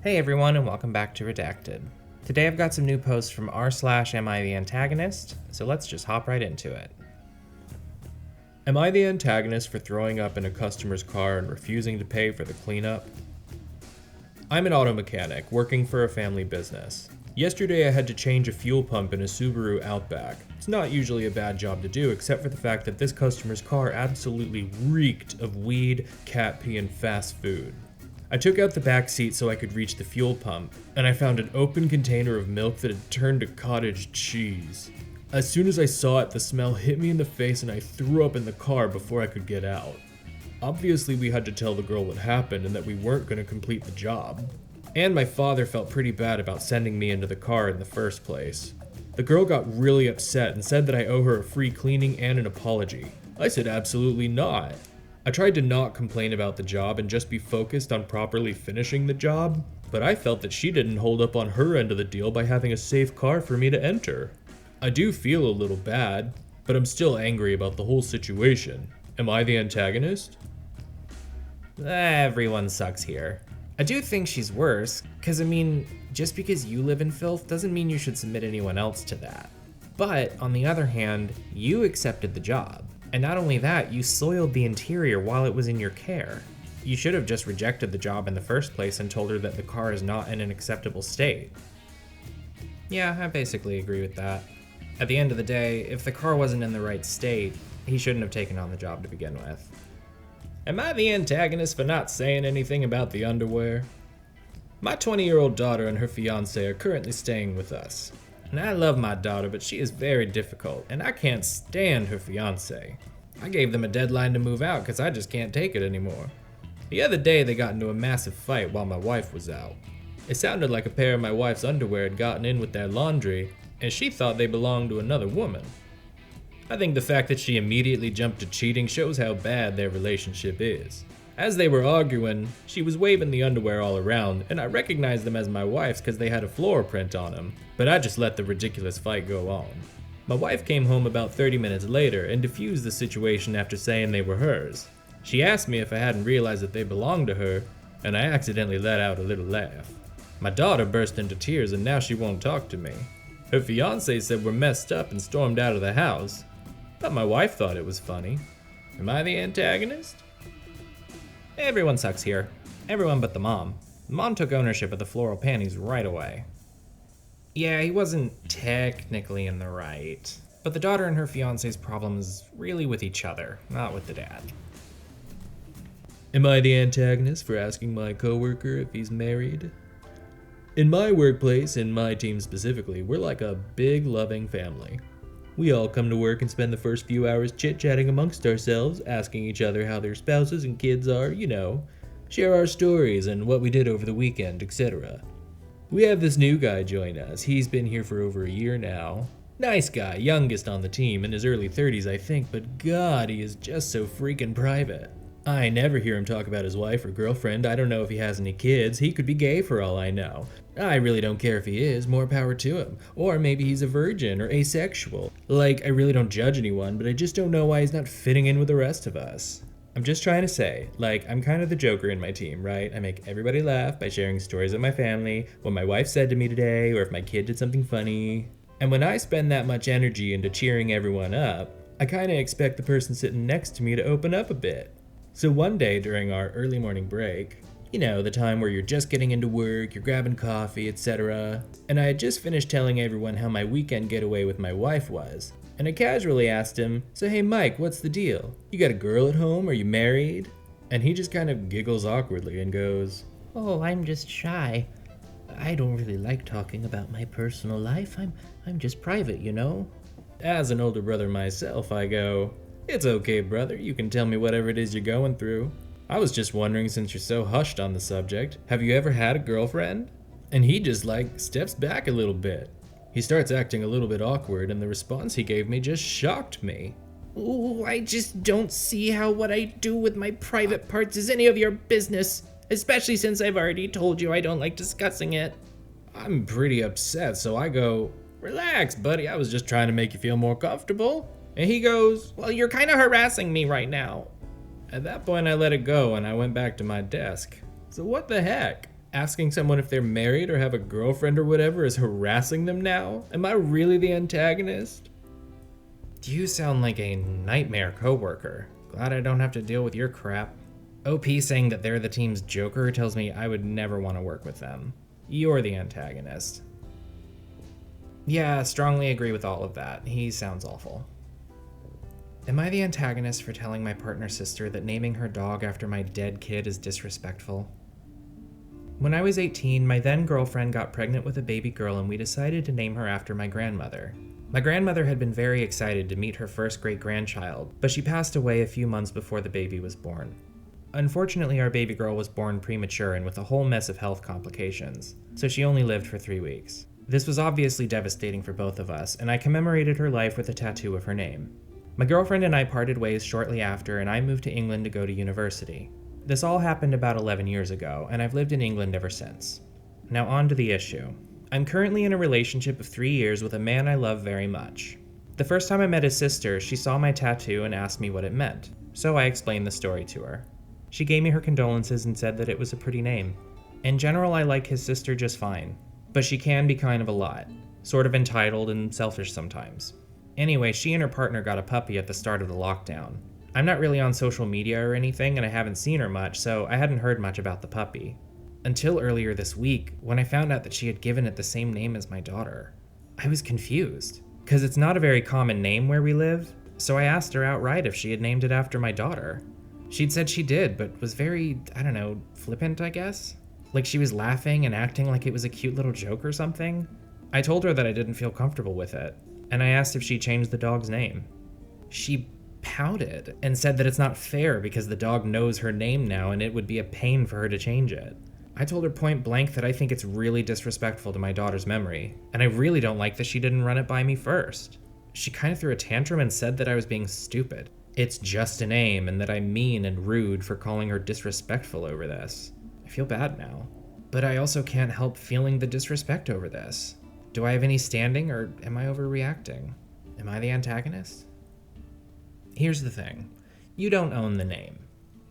Hey everyone, and welcome back to Redacted. Today I've got some new posts from r/am I the antagonist, so let's just hop right into it. Am I the antagonist for throwing up in a customer's car and refusing to pay for the cleanup? I'm an auto mechanic working for a family business. Yesterday I had to change a fuel pump in a Subaru Outback. It's not usually a bad job to do, except for the fact that this customer's car absolutely reeked of weed, cat pee, and fast food. I took out the back seat so I could reach the fuel pump, and I found an open container of milk that had turned to cottage cheese. As soon as I saw it, the smell hit me in the face and I threw up in the car before I could get out. Obviously, we had to tell the girl what happened and that we weren't going to complete the job. And my father felt pretty bad about sending me into the car in the first place. The girl got really upset and said that I owe her a free cleaning and an apology. I said absolutely not. I tried to not complain about the job and just be focused on properly finishing the job, but I felt that she didn't hold up on her end of the deal by having a safe car for me to enter. I do feel a little bad, but I'm still angry about the whole situation. Am I the antagonist? Everyone sucks here. I do think she's worse, cause just because you live in filth doesn't mean you should submit anyone else to that. But on the other hand, you accepted the job. And not only that, you soiled the interior while it was in your care. You should have just rejected the job in the first place and told her that the car is not in an acceptable state. Yeah, I basically agree with that. At the end of the day, if the car wasn't in the right state, he shouldn't have taken on the job to begin with. Am I the antagonist for not saying anything about the underwear? My 20-year-old daughter and her fiance are currently staying with us. And I love my daughter, but she is very difficult, and I can't stand her fiance. I gave them a deadline to move out because I just can't take it anymore. The other day they got into a massive fight while my wife was out. It sounded like a pair of my wife's underwear had gotten in with their laundry, and she thought they belonged to another woman. I think the fact that she immediately jumped to cheating shows how bad their relationship is. As they were arguing, she was waving the underwear all around, and I recognized them as my wife's because they had a floor print on them, but I just let the ridiculous fight go on. My wife came home about 30 minutes later and diffused the situation after saying they were hers. She asked me if I hadn't realized that they belonged to her, and I accidentally let out a little laugh. My daughter burst into tears and now she won't talk to me. Her fiance said we're messed up and stormed out of the house, but my wife thought it was funny. Am I the antagonist? Everyone sucks here. Everyone but the mom. The mom took ownership of the floral panties right away. Yeah, he wasn't technically in the right, but the daughter and her fiance's problem is really with each other, not with the dad. Am I the antagonist for asking my coworker if he's married? In my workplace, in my team specifically, we're like a big loving family. We all come to work and spend the first few hours chit-chatting amongst ourselves, asking each other how their spouses and kids are, share our stories and what we did over the weekend, etc. We have this new guy join us. He's been here for over a year now. Nice guy, youngest on the team, in his early 30s I think, but God, he is just so freaking private. I never hear him talk about his wife or girlfriend. I don't know if he has any kids. He could be gay for all I know. I really don't care if he is, more power to him. Or maybe he's a virgin or asexual. I really don't judge anyone, but I just don't know why he's not fitting in with the rest of us. I'm just trying to say, I'm kind of the joker in my team, right? I make everybody laugh by sharing stories of my family, what my wife said to me today, or if my kid did something funny. And when I spend that much energy into cheering everyone up, I kind of expect the person sitting next to me to open up a bit. So one day during our early morning break, the time where you're just getting into work, you're grabbing coffee, etc. And I had just finished telling everyone how my weekend getaway with my wife was. And I casually asked him, so hey Mike, what's the deal? You got a girl at home? Are you married? And he just kind of giggles awkwardly and goes, oh, I'm just shy. I don't really like talking about my personal life. I'm just private, As an older brother myself, I go, it's okay, brother. You can tell me whatever it is you're going through. I was just wondering, since you're so hushed on the subject, have you ever had a girlfriend? And he just steps back a little bit. He starts acting a little bit awkward, and the response he gave me just shocked me. Ooh, I just don't see how what I do with my private parts is any of your business, especially since I've already told you I don't like discussing it. I'm pretty upset, so I go, relax, buddy. I was just trying to make you feel more comfortable. And he goes, well, you're kind of harassing me right now. At that point, I let it go and I went back to my desk. So what the heck? Asking someone if they're married or have a girlfriend or whatever is harassing them now? Am I really the antagonist? You sound like a nightmare coworker. Glad I don't have to deal with your crap. OP saying that they're the team's joker tells me I would never want to work with them. You're the antagonist. Yeah, strongly agree with all of that. He sounds awful. Am I the antagonist for telling my partner's sister that naming her dog after my dead kid is disrespectful? When I was 18, my then girlfriend got pregnant with a baby girl and we decided to name her after my grandmother. My grandmother had been very excited to meet her first great-grandchild, but she passed away a few months before the baby was born. Unfortunately, our baby girl was born premature and with a whole mess of health complications, so she only lived for 3 weeks. This was obviously devastating for both of us, and I commemorated her life with a tattoo of her name. My girlfriend and I parted ways shortly after, and I moved to England to go to university. This all happened about 11 years ago, and I've lived in England ever since. Now on to the issue. I'm currently in a relationship of 3 years with a man I love very much. The first time I met his sister, she saw my tattoo and asked me what it meant, so I explained the story to her. She gave me her condolences and said that it was a pretty name. In general, I like his sister just fine, but she can be kind of a lot, sort of entitled and selfish sometimes. Anyway, she and her partner got a puppy at the start of the lockdown. I'm not really on social media or anything, and I haven't seen her much, so I hadn't heard much about the puppy. Until earlier this week, when I found out that she had given it the same name as my daughter. I was confused, because it's not a very common name where we live, so I asked her outright if she had named it after my daughter. She'd said she did, but was very, flippant, I guess? Like she was laughing and acting like it was a cute little joke or something. I told her that I didn't feel comfortable with it, and I asked if she changed the dog's name. She pouted and said that it's not fair because the dog knows her name now and it would be a pain for her to change it. I told her point blank that I think it's really disrespectful to my daughter's memory, and I really don't like that she didn't run it by me first. She kind of threw a tantrum and said that I was being stupid. It's just a name, and that I'm mean and rude for calling her disrespectful over this. I feel bad now. But I also can't help feeling the disrespect over this. Do I have any standing, or am I overreacting? Am I the antagonist? Here's the thing. You don't own the name.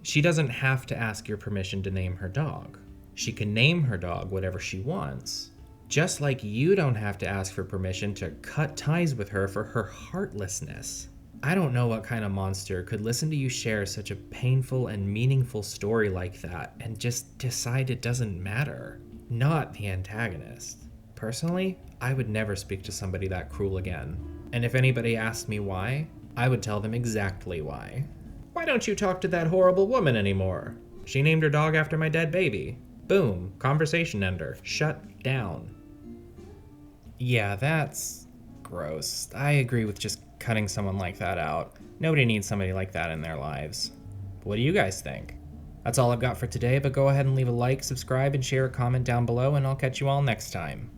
She doesn't have to ask your permission to name her dog. She can name her dog whatever she wants. Just like you don't have to ask for permission to cut ties with her for her heartlessness. I don't know what kind of monster could listen to you share such a painful and meaningful story like that and just decide it doesn't matter. Not the antagonist. Personally, I would never speak to somebody that cruel again. And if anybody asked me why, I would tell them exactly why. Why don't you talk to that horrible woman anymore? She named her dog after my dead baby. Boom, conversation ender, shut down. Yeah, that's gross. I agree with just cutting someone like that out. Nobody needs somebody like that in their lives. What do you guys think? That's all I've got for today, but go ahead and leave a like, subscribe, and share a comment down below, and I'll catch you all next time.